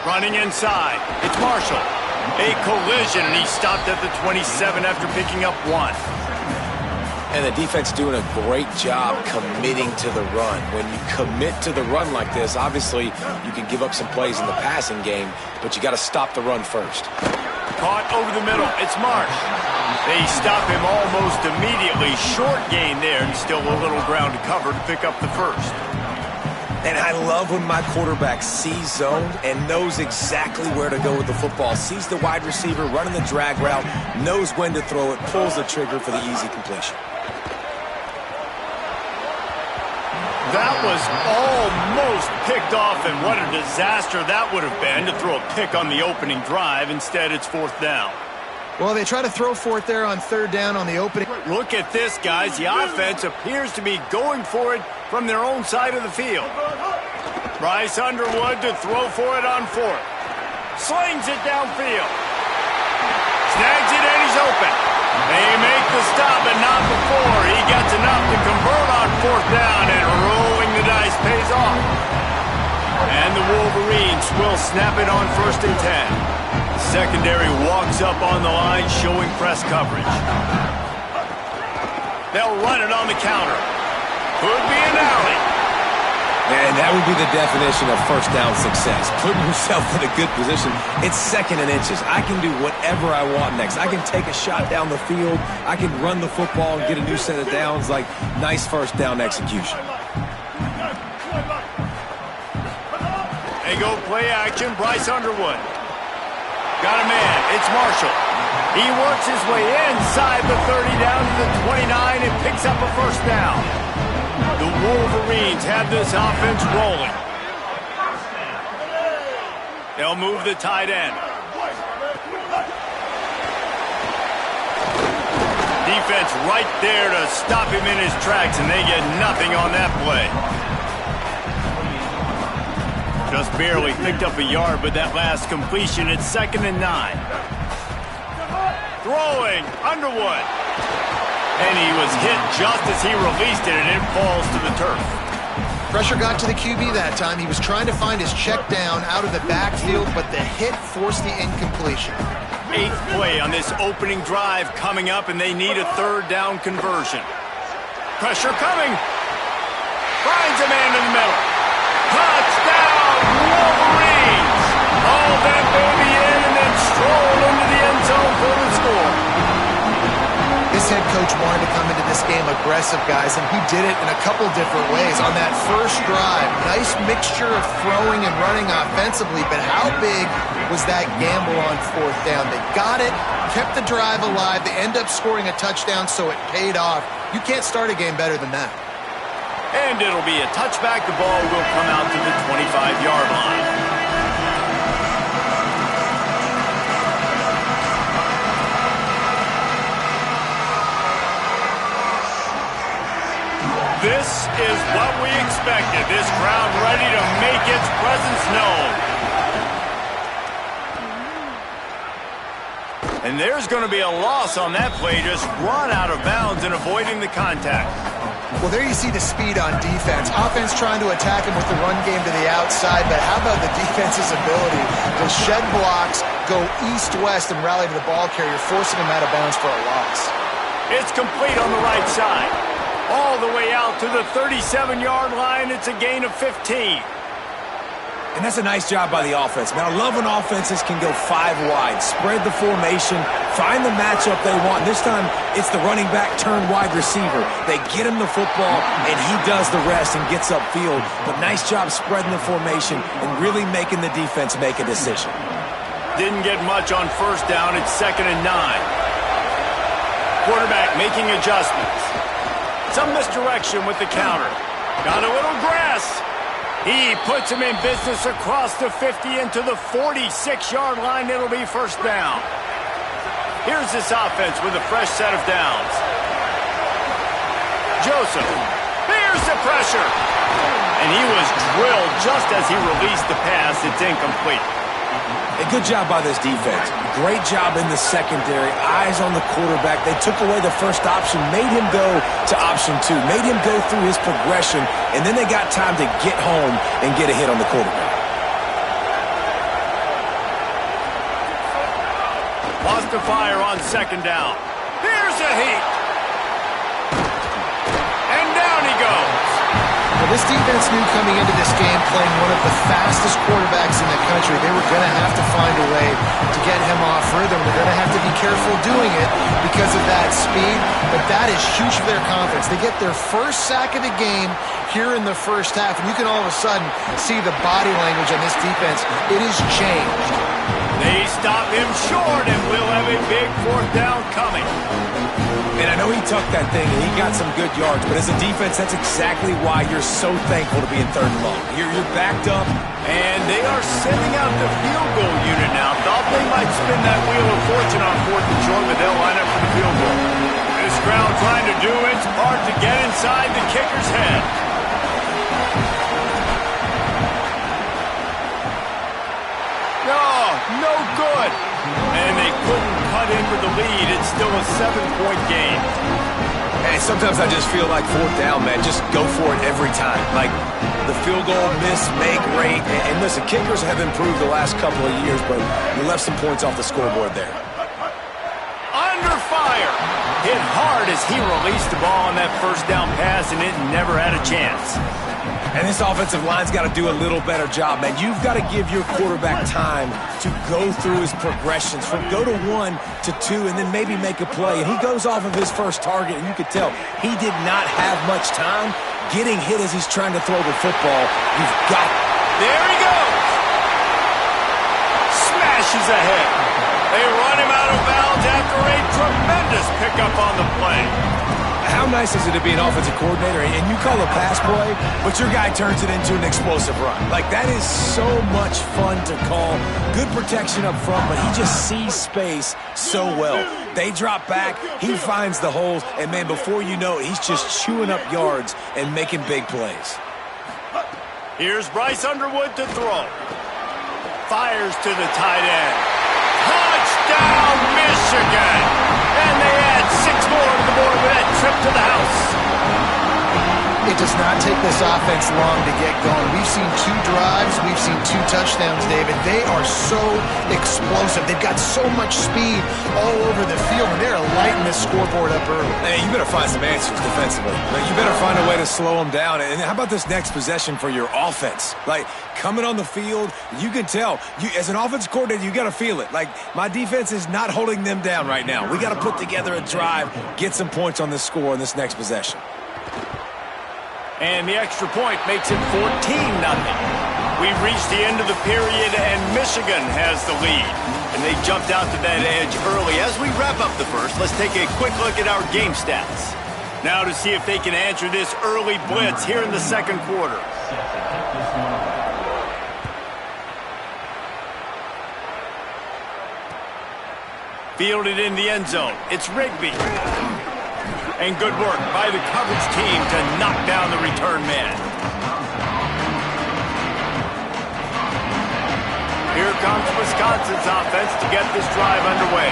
Running inside. It's Marshall. A collision, and he stopped at the 27 after picking up 1. And the defense doing a great job committing to the run. When you commit to the run like this, obviously you can give up some plays in the passing game, but you got to stop the run first. Caught over the middle. It's Marsh. They stop him almost immediately. Short gain there, and still a little ground to cover to pick up the first. And I love when my quarterback sees zone and knows exactly where to go with the football. Sees the wide receiver running the drag route, knows when to throw it, pulls the trigger for the easy completion. That was almost picked off, and what a disaster that would have been to throw a pick on the opening drive. Instead, it's 4th down. Well, they try to throw for it there on 3rd down on the opening. Look at this, guys. The offense appears to be going for it from their own side of the field. Bryce Underwood to throw for it on 4th. Slings it downfield. Snags it, and he's open. They make the stop, but not before. He gets enough to convert on 4th down, and rolling the dice pays off. And the Wolverines will snap it on 1st and 10. Secondary walks up on the line, showing press coverage. They'll run it on the counter. Could be an alley. And that would be the definition of first down success. Putting yourself in a good position. It's 2nd and inches. I can do whatever I want next. I can take a shot down the field. I can run the football and get a new set of downs. Like, nice first down execution. They go play action. Bryce Underwood. Got a man. It's Marshall. He works his way inside the 30 down to the 29 and picks up a first down. The Wolverines have this offense rolling. They'll move the tight end. Defense right there to stop him in his tracks, and they get nothing on that play. Just barely picked up a yard, but that last completion, it's 2nd and 9. Throwing, Underwood. And he was hit just as he released it, and it falls to the turf. Pressure got to the QB that time. He was trying to find his check down out of the backfield, but the hit forced the incompletion. 8th play on this opening drive coming up, and they need a 3rd down conversion. Pressure coming. Finds a man in the middle. Touchdown, Wolverines! Haul that baby in and then stroll into the end zone for the score. This head coach wanted to come into this game aggressive, guys, and he did it in a couple different ways. On that first drive, nice mixture of throwing and running offensively, but how big was that gamble on 4th down? They got it, kept the drive alive, they end up scoring a touchdown, so it paid off. You can't start a game better than that. And it'll be a touchback. The ball will come out to the 25-yard line. This is what we expected. This crowd ready to make its presence known. And there's going to be a loss on that play. Just run out of bounds and avoiding the contact. Well, there you see the speed on defense. Offense trying to attack him with the run game to the outside, but how about the defense's ability to shed blocks, go east-west, and rally to the ball carrier, forcing him out of bounds for a loss. It's complete on the right side. All the way out to the 37-yard line. It's a gain of 15. And that's a nice job by the offense. Man, I love when offenses can go 5 wide, spread the formation, find the matchup they want. This time, it's the running back turned wide receiver. They get him the football, and he does the rest and gets upfield. But nice job spreading the formation and really making the defense make a decision. Didn't get much on 1st down. It's 2nd and 9. Quarterback making adjustments. Some misdirection with the counter. Got a little grass. He puts him in business across the 50 into the 46-yard line. It'll be 1st down. Here's this offense with a fresh set of downs. Joseph. Here's the pressure. And he was drilled just as he released the pass. It's incomplete. A good job by this defense. Great job in the secondary. Eyes on the quarterback. They took away the first option, made him go to option 2, made him go through his progression, and then they got time to get home and get a hit on the quarterback. Lost to fire on second down. Here's a heat. And down he goes. Well, this defense knew coming into this game, playing one of the fastest quarterbacks in the country, they were going to have to find a way to get him off rhythm. They're going to have to be careful doing it because of that speed, but that is huge for their confidence. They get their first sack of the game here in the first half, and you can all of a sudden see the body language on this defense. It has changed. They stop him short, and we'll have a big fourth down coming. And I know he tucked that thing, and he got some good yards, but as a defense, that's exactly why you're so thankful to be in third and long. You're backed up. And they are sending out the field goal unit now. Thought they might spin that wheel of fortune on fourth and short, but they'll line up for the field goal. This crowd trying to do its part to get inside the kicker's head. No good. And they couldn't cut in with the lead. It's still a 7-point game. Hey, sometimes I just feel like fourth down, man. Just go for it every time. Like the field goal miss, make rate. And listen, kickers have improved the last couple of years, but you left some points off the scoreboard there. Under fire. Hit hard as he released the ball on that first down pass, and it never had a chance. And this offensive line's got to do a little better job, man. You've got to give your quarterback time to go through his progressions from go to 1 to 2 and then maybe make a play. And he goes off of his first target, and you could tell he did not have much time getting hit as he's trying to throw the football. You've got it. There he goes. Smashes ahead. They run him out of bounds after a tremendous pickup on the play. How nice is it to be an offensive coordinator and you call a pass play, but your guy turns it into an explosive run? Like, that is so much fun to call. Good protection up front, but he just sees space so well. They drop back, he finds the holes, and, man, before you know it, he's just chewing up yards and making big plays. Here's Bryce Underwood to throw. Fires to the tight end. Touchdown, Michigan! And they add 6 more to the board with that trip to the house. It does not take this offense long to get going. We've seen 2 drives. We've seen 2 touchdowns, David. They are so explosive. They've got so much speed all over the field, and they're lighting this scoreboard up early. Hey, you better find some answers defensively. Like, you better find a way to slow them down. And how about this next possession for your offense? Like, coming on the field, you can tell. As an offense coordinator, you got to feel it. Like, my defense is not holding them down right now. We got to put together a drive, get some points on this score on this next possession. And the extra point makes it 14-0. We've reached the end of the period, and Michigan has the lead. And they jumped out to that edge early. As we wrap up the first, let's take a quick look at our game stats. Now to see if they can answer this early blitz here in the second quarter. Fielded in the end zone. It's Rigby. And good work by the coverage team to knock down the return man. Here comes Wisconsin's offense to get this drive underway.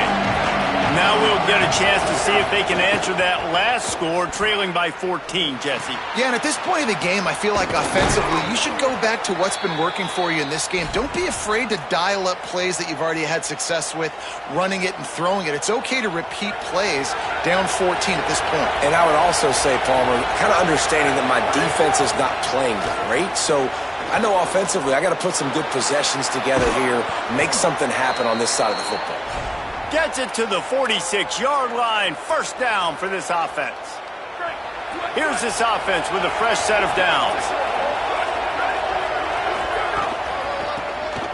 Now we'll get a chance to see if they can answer that last score, trailing by 14, Jesse. Yeah, and at this point of the game, I feel like offensively, you should go back to what's been working for you in this game. Don't be afraid to dial up plays that you've already had success with, running it and throwing it. It's okay to repeat plays down 14 at this point. And I would also say, Palmer, kind of understanding that my defense is not playing great, so I know offensively I got to put some good possessions together here, make something happen on this side of the football. Gets it to the 46-yard line. First down for this offense. Here's this offense with a fresh set of downs.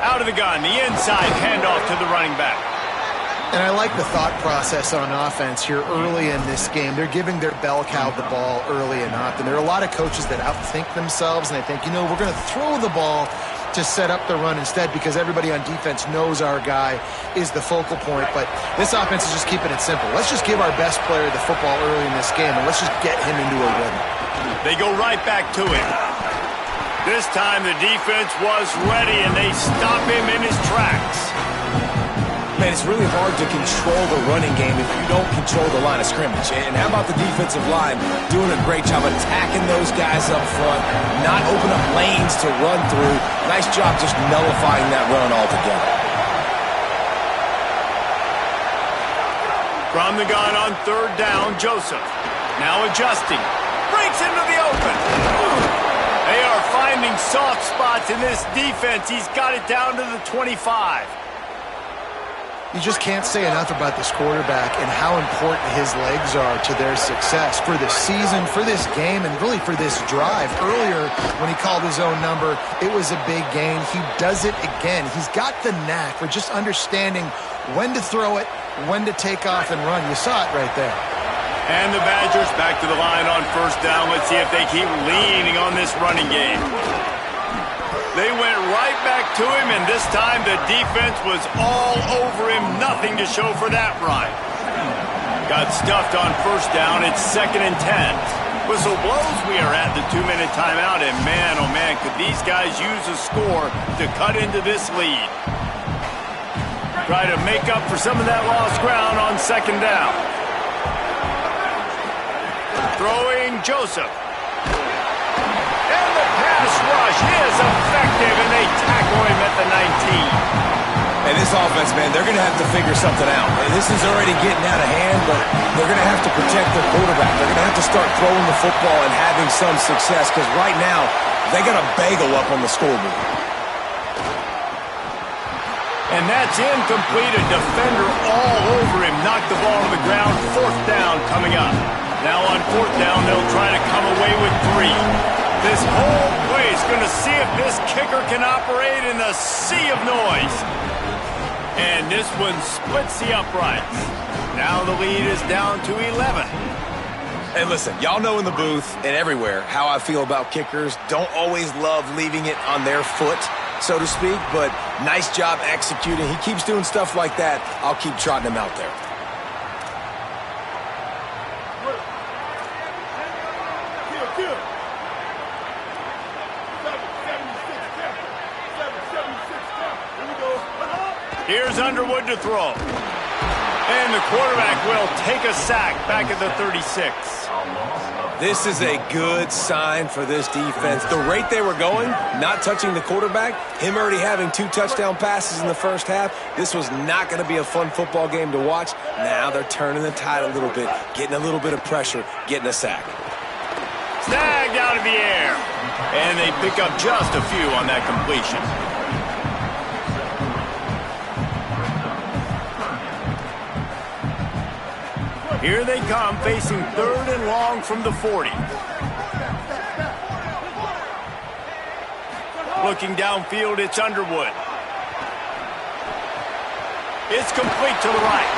Out of the gun, the inside handoff to the running back. And I like the thought process on offense here early in this game. They're giving their bell cow the ball early and often. There are a lot of coaches that outthink themselves, and they think, we're going to throw the ball to set up the run instead because everybody on defense knows our guy is the focal point. But this offense is just keeping it simple. Let's just give our best player the football early in this game, and let's just get him into a rhythm. They go right back to him. This time the defense was ready, and they stop him in his tracks. Man, it's really hard to control the running game if you don't control the line of scrimmage. And how about the defensive line doing a great job attacking those guys up front, not open up lanes to run through. Nice job just nullifying that run altogether. From the gun on third down, Joseph. Now adjusting. Breaks into the open. They are finding soft spots in this defense. He's got it down to the 25. You just can't say enough about this quarterback and how important his legs are to their success for this season, for this game, and really for this drive. Earlier, when he called his own number, it was a big gain. He does it again. He's got the knack for just understanding when to throw it, when to take off and run. You saw it right there. And the Badgers back to the line on first down. Let's see if they keep leaning on this running game. They went right back to him, and this time the defense was all over him. Nothing to show for that run. Got stuffed on first down. It's 2nd and 10. Whistle blows. We are at the 2-minute timeout, and man, oh man, could these guys use a score to cut into this lead. Try to make up for some of that lost ground on 2nd down. Throwing Joseph. And the pass rush is effective, and they tackle him at the 19. And this offense, man, they're going to have to figure something out. This is already getting out of hand, but they're going to have to protect their quarterback. They're going to have to start throwing the football and having some success, because right now they got a bagel up on the scoreboard. And that's incomplete. A defender all over him. Knocked the ball on the ground. 4th down coming up. Now on 4th down, they'll try to come away with 3. This whole play is going to see if this kicker can operate in the sea of noise. And this one splits the uprights. Now the lead is down to 11. And listen, y'all know in the booth and everywhere how I feel about kickers. Don't always love leaving it on their foot, so to speak, but nice job executing. He keeps doing stuff like that. I'll keep trotting him out there. Here's Underwood to throw. And the quarterback will take a sack back at the 36. This is a good sign for this defense. The rate they were going, not touching the quarterback, him already having 2 touchdown passes in the first half, this was not going to be a fun football game to watch. Now they're turning the tide a little bit, getting a little bit of pressure, getting a sack. Snagged out of the air. And they pick up just a few on that completion. Here they come, facing 3rd and long from the 40. Looking downfield, it's Underwood. It's complete to the right.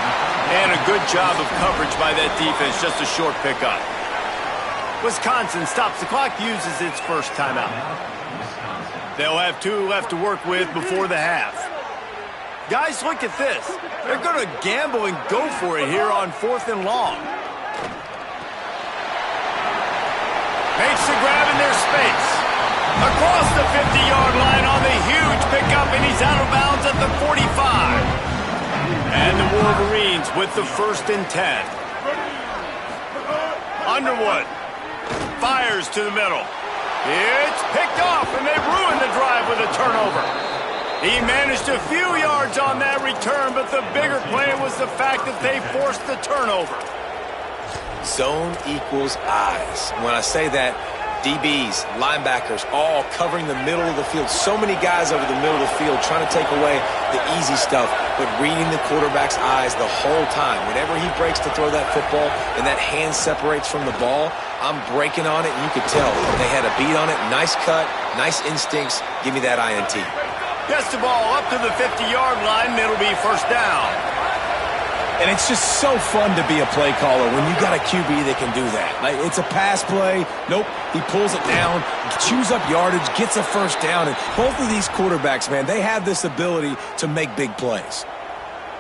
And a good job of coverage by that defense, just a short pickup. Wisconsin stops the clock, uses its first timeout. They'll have 2 left to work with before the half. Guys, look at this. They're going to gamble and go for it here on 4th and long. Makes the grab in their space. Across the 50-yard line on the huge pickup, and he's out of bounds at the 45. And the Wolverines with the 1st and 10. Underwood fires to the middle. It's picked off, and they ruin the drive with a turnover. He managed a few yards on that return, but the bigger play was the fact that they forced the turnover. Zone equals eyes. When I say that, DBs, linebackers, all covering the middle of the field. So many guys over the middle of the field trying to take away the easy stuff, but reading the quarterback's eyes the whole time. Whenever he breaks to throw that football and that hand separates from the ball, I'm breaking on it, and you could tell they had a beat on it. Nice cut, nice instincts. Give me that INT. Gets the ball up to the 50-yard line, and it'll be 1st down. And it's just so fun to be a play caller when you got a QB that can do that. Like, it's a pass play. Nope, he pulls it down, chews up yardage, gets a 1st down. And both of these quarterbacks, man, they have this ability to make big plays.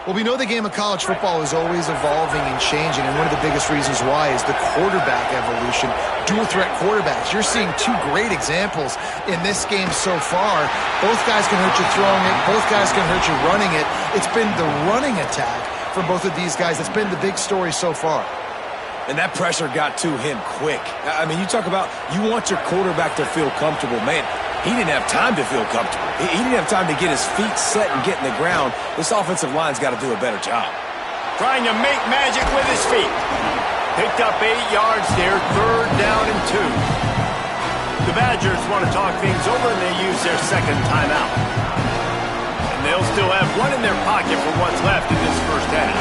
Well, we know the game of college football is always evolving and changing, and one of the biggest reasons why is the quarterback evolution. Dual-threat quarterbacks. You're seeing 2 great examples in this game so far. Both guys can hurt you throwing it. Both guys can hurt you running it. It's been the running attack from both of these guys that's been the big story so far. And that pressure got to him quick. I mean, you talk about you want your quarterback to feel comfortable. Man, he didn't have time to feel comfortable. He didn't have time to get his feet set and get in the ground. This offensive line's got to do a better job. trying to make magic with his feet. Picked up 8 yards there, 3rd down and 2. The Badgers want to talk things over, and they use their second timeout. And they'll still have one in their pocket for what's left in this first half.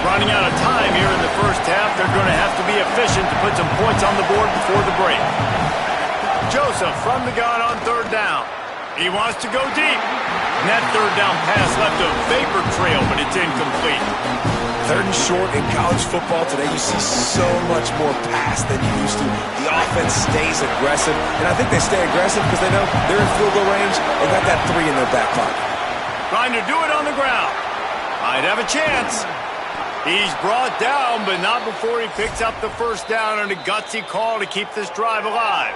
Running out of time here in the first half, they're going to have to be efficient to put some points on the board before the break. Joseph from the gun on 3rd down. He wants to go deep. And that 3rd down pass left a vapor trail, but it's incomplete. 3rd and short in college football today, you see so much more pass than you used to. The offense stays aggressive, and I think they stay aggressive because they know they're in field goal range. They got that 3 in their back pocket. Trying to do it on the ground. Might have a chance. He's brought down, but not before he picks up the 1st down on a gutsy call to keep this drive alive.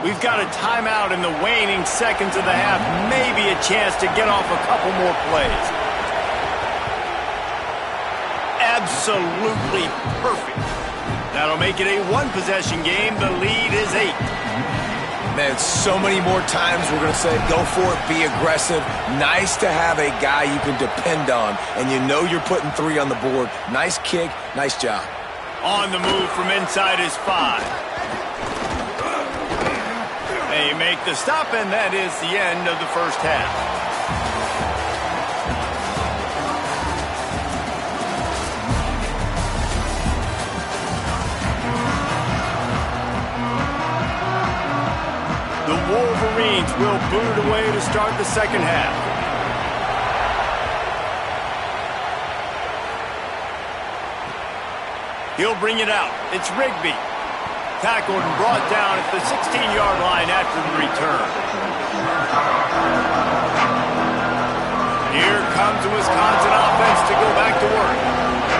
We've got a timeout in the waning seconds of the half. Maybe a chance to get off a couple more plays. Absolutely perfect. That'll make it a 1-possession game. The lead is 8. Man, so many more times we're going to say, go for it, be aggressive. Nice to have a guy you can depend on, and you know you're putting 3 on the board. Nice kick, nice job. On the move from inside his 5. They make the stop, and that is the end of the first half. The Wolverines will boot it away to start the second half. He'll bring it out. It's Rigby. Tackled and brought down at the 16-yard line after the return. Here comes the Wisconsin offense to go back to work.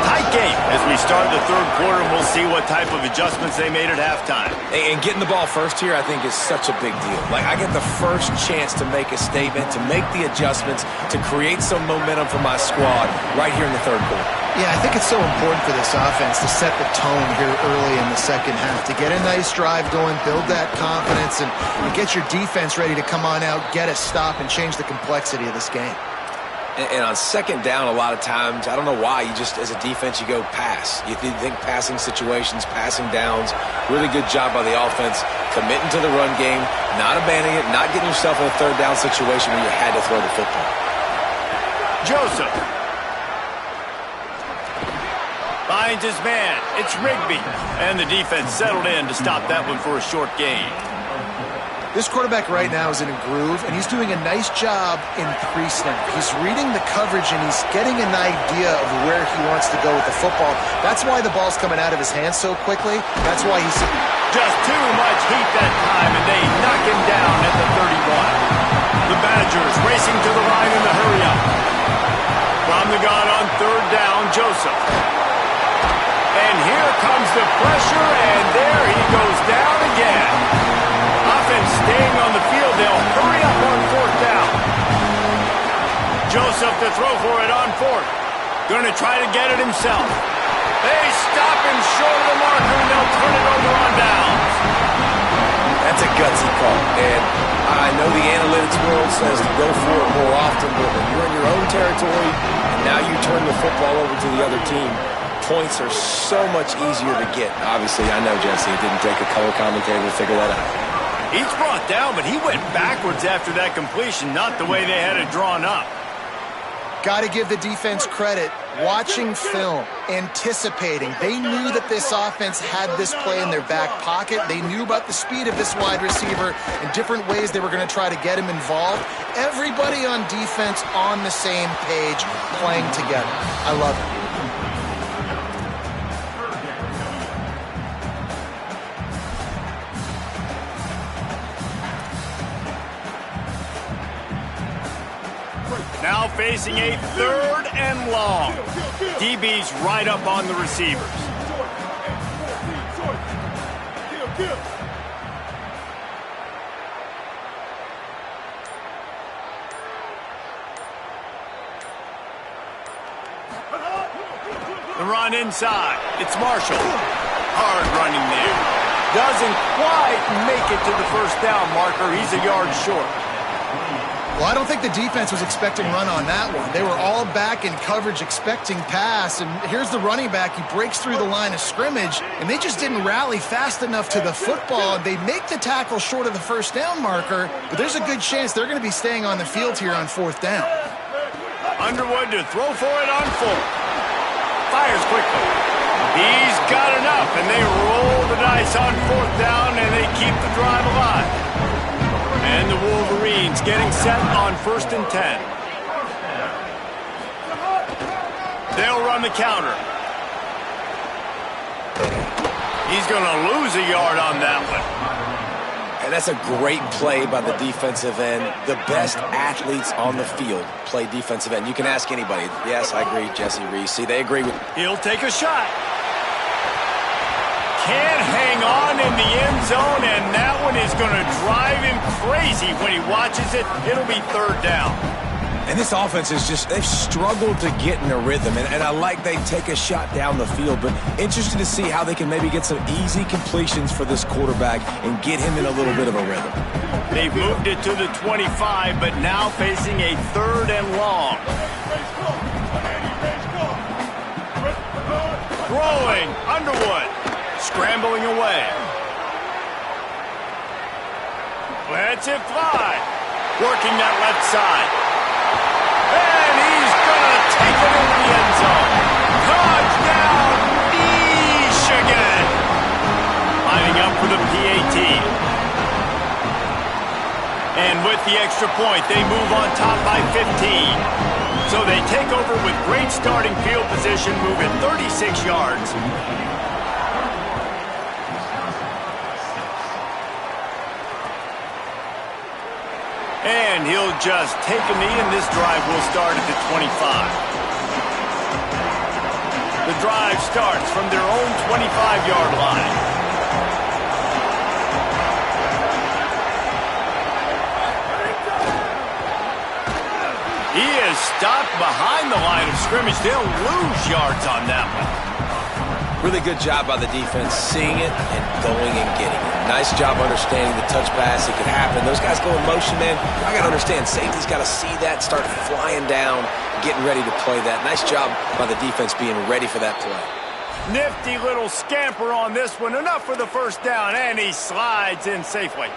Tight game as we start the 3rd quarter, and we'll see what type of adjustments they made at halftime. And getting the ball first here, I think, is such a big deal. Like, I get the first chance to make a statement, to make the adjustments, to create some momentum for my squad right here in the 3rd quarter. Yeah, I think it's so important for this offense to set the tone here early in the second half, to get a nice drive going, build that confidence, and get your defense ready to come on out, get a stop, and change the complexity of this game. And on 2nd down, a lot of times, I don't know why, you just, as a defense, you go pass. You think passing situations, passing downs. Really good job by the offense, committing to the run game, not abandoning it, not getting yourself in a 3rd down situation where you had to throw the football. Joseph finds his man. It's Rigby. And the defense settled in to stop that one for a short gain. This quarterback right now is in a groove, and he's doing a nice job in pre-snap. He's reading the coverage, and he's getting an idea of where he wants to go with the football. That's why the ball's coming out of his hands so quickly. That's why he's just too much heat that time, and they knock him down at the 31. The Badgers racing to the line in the hurry-up. From the gun on 3rd down, Joseph. And here comes the pressure, and there he goes down again. Offense staying on the field. They'll hurry up on 4th down. Joseph to throw for it on 4th. Going to try to get it himself. They stop him short of the marker, and they'll turn it over on downs. That's a gutsy call. And I know the analytics world says to go for it more often, but when you're in your own territory, and now you turn the football over to the other team, points are so much easier to get. Obviously, I know, Jesse, it didn't take a color commentator to figure that out. He's brought down, but he went backwards after that completion, not the way they had it drawn up. Got to give the defense credit. Watching film, anticipating. They knew that this offense had this play in their back pocket. They knew about the speed of this wide receiver and different ways they were going to try to get him involved. Everybody on defense on the same page, playing together. I love it. Now facing a 3rd and long. DB's right up on the receivers. The run inside. It's Marshall. Hard running there. Doesn't quite make it to the 1st down marker. He's a yard short. Well, I don't think the defense was expecting run on that one. They were all back in coverage expecting pass, and here's the running back. He breaks through the line of scrimmage, and they just didn't rally fast enough to the football. They make the tackle short of the first down marker, but there's a good chance they're going to be staying on the field here on 4th down. Underwood to throw for it on 4th. Fires quickly. He's got enough, and they roll the dice on 4th down, and they keep the drive alive. And the Wolverines getting set on 1st and 10. They'll run the counter. He's going to lose a yard on that one. And that's a great play by the defensive end. The best athletes on the field play defensive end. You can ask anybody. Yes, I agree, Jesse Reese. See, they agree with... He'll take a shot. Can't hang on in the end zone, and that one is going to drive him crazy when he watches it. It'll be 3rd down. And this offense is just, they've struggled to get in a rhythm. And I like they take a shot down the field, but interested to see how they can maybe get some easy completions for this quarterback and get him in a little bit of a rhythm. They've moved it to the 25, but now facing a 3rd and long. Throwing, Underwood. Scrambling away. Lets it fly. Working that left side. And he's going to take it into the end zone. Touchdown, Michigan. Lining up for the PAT. And with the extra point, they move on top by 15. So they take over with great starting field position, moving 36 yards. And he'll just take a knee, and this drive will start at the 25. The drive starts from their own 25-yard line. He is stopped behind the line of scrimmage. They'll lose yards on that one. Really good job by the defense, seeing it and going and getting it. Nice job understanding the touch pass. It could happen. Those guys go in motion, man. I got to understand, safety's got to see that, start flying down, getting ready to play that. Nice job by the defense being ready for that play. Nifty little scamper on this one. Enough for the 1st down, and he slides in safely.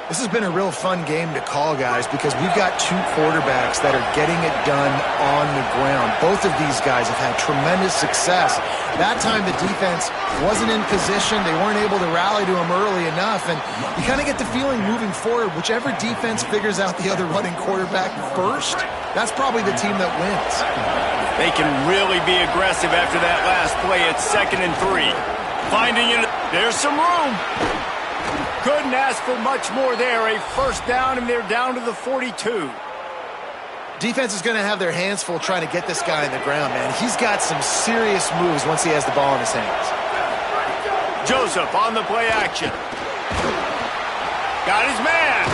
This has been a real fun game to call, guys, because we've got 2 quarterbacks that are getting it done on the ground. Both of these guys have had tremendous success. That time the defense wasn't in position. They weren't able to rally to him early enough, and you kind of get the feeling moving forward, whichever defense figures out the other running quarterback first, that's probably the team that wins. They can really be aggressive after that last play at 2nd and 3. Finding it. There's some room. Couldn't ask for much more there. A 1st down, and they're down to the 42. Defense is going to have their hands full trying to get this guy on the ground, man. He's got some serious moves once he has the ball in his hands. Joseph on the play action. Got his man.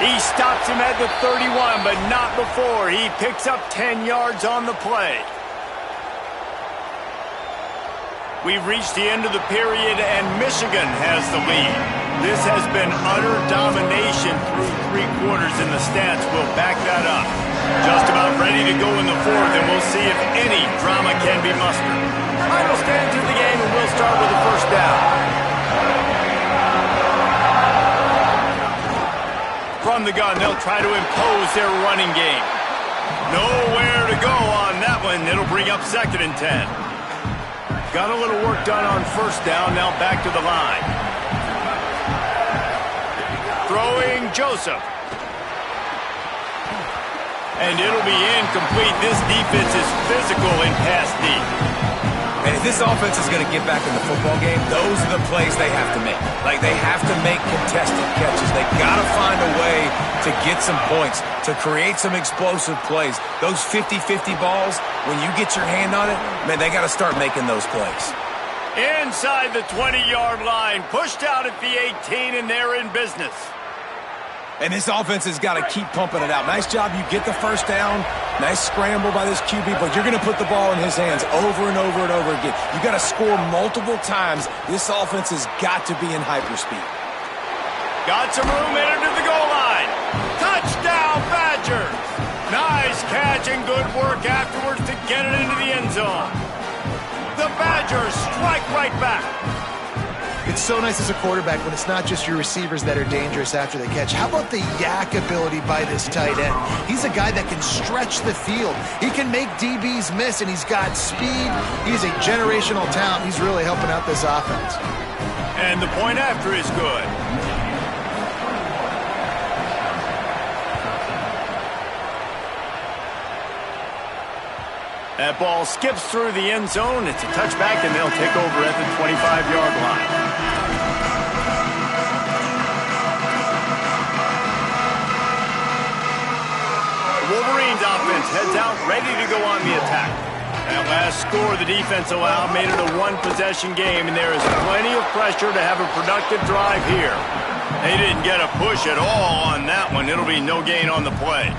He stops him at the 31, but not before. He picks up 10 yards on the play. We've reached the end of the period, and Michigan has the lead. This has been utter domination through 3 quarters, and the stats will back that up. Just about ready to go in the 4th, and we'll see if any drama can be mustered. Final stands of the game, and we'll start with the 1st down. From the gun, they'll try to impose their running game. Nowhere to go on that one. It'll bring up 2nd and 10. Got a little work done on 1st down, now back to the line. Throwing Joseph. And it'll be incomplete. This defense is physical in pass deep. And if this offense is going to get back in the football game, those are the plays they have to make. Like, they have to make contested catches. They've got to find a way to get some points, to create some explosive plays. Those 50-50 balls, when you get your hand on it, man, they got to start making those plays. Inside the 20-yard line, pushed out at the 18, and they're in business. And this offense has got to keep pumping it out. Nice job. You get the 1st down. Nice scramble by this QB, but you're going to put the ball in his hands over and over and over again. You got to score multiple times. This offense has got to be in hyperspeed. Got some room, entered to the goal line. Touchdown, Badgers! watching good work afterwards to get it into the end zone. The Badgers strike right back. It's so nice as a quarterback when it's not just your receivers that are dangerous after the catch. How about the yak ability by this tight end? He's a guy that can stretch the field. He can make DBs miss, and he's got speed. He's a generational talent. He's really helping out this offense. And the point after is good. That ball skips through the end zone. It's a touchback, and they'll take over at the 25-yard line. The Wolverines offense heads out, ready to go on the attack. That last score the defense allowed made it a one-possession game, and there is plenty of pressure to have a productive drive here. They didn't get a push at all on that one. It'll be no gain on the play.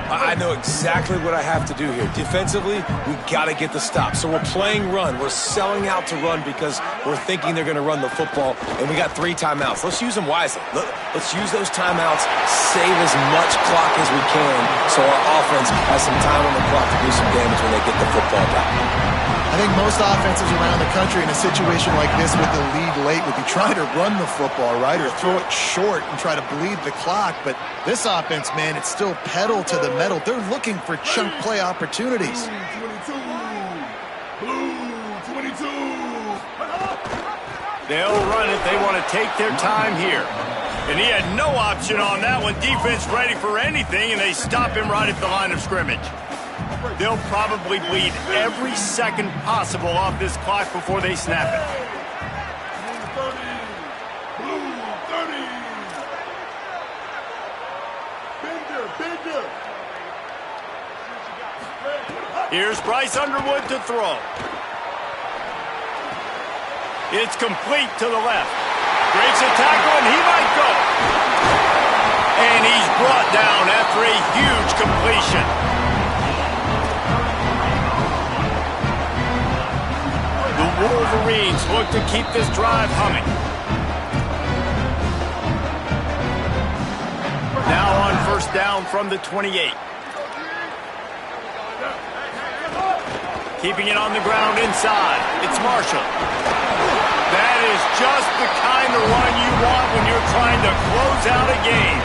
I know exactly what I have to do here. Defensively, we got to get the stop. So we're playing run. We're selling out to run because we're thinking they're going to run the football, and we got 3 timeouts. Let's use them wisely. Let's use those timeouts, save as much clock as we can so our offense has some time on the clock to do some damage when they get the football back. I think most offenses around the country in a situation like this with the lead late would be trying to run the football, right, or throw it short and try to bleed the clock. But this offense, man, it's still pedal to the metal. They're looking for chunk play opportunities. Blue 22. They'll run it. They want to take their time here. And he had no option on that one. Defense ready for anything, and they stop him right at the line of scrimmage. They'll probably bleed every second possible off this clock before they snap it. Blue 30. Bender. Here's Bryce Underwood to throw. It's complete to the left. Breaks a tackle, and he might go. And he's brought down after a huge completion. The Wolverines look to keep this drive humming. Now on first down from the 28. Keeping it on the ground inside. It's Marshall. That is just the kind of run you want when you're trying to close out a game.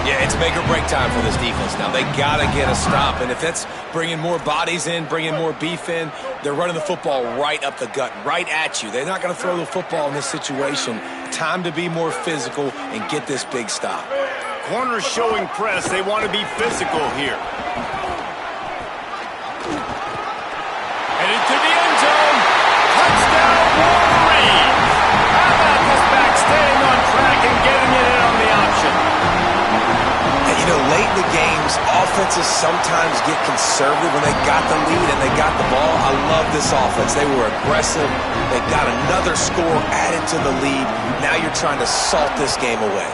Yeah, it's make or break time for this defense now. They got to get a stop, and if that's bringing more bodies in, bringing more beef in, they're running the football right up the gut, right at you. They're not going to throw the football in this situation. Time to be more physical and get this big stop. Corners showing press. They want to be physical here. Headed to the end zone. Touchdown, Wolverines. How about this back staying on track and getting it in on the option? You know, late in the games, offenses sometimes get conservative when they got the lead and they got the ball. I love this offense. They were aggressive. They got another score added to the lead. Now you're trying to salt this game away.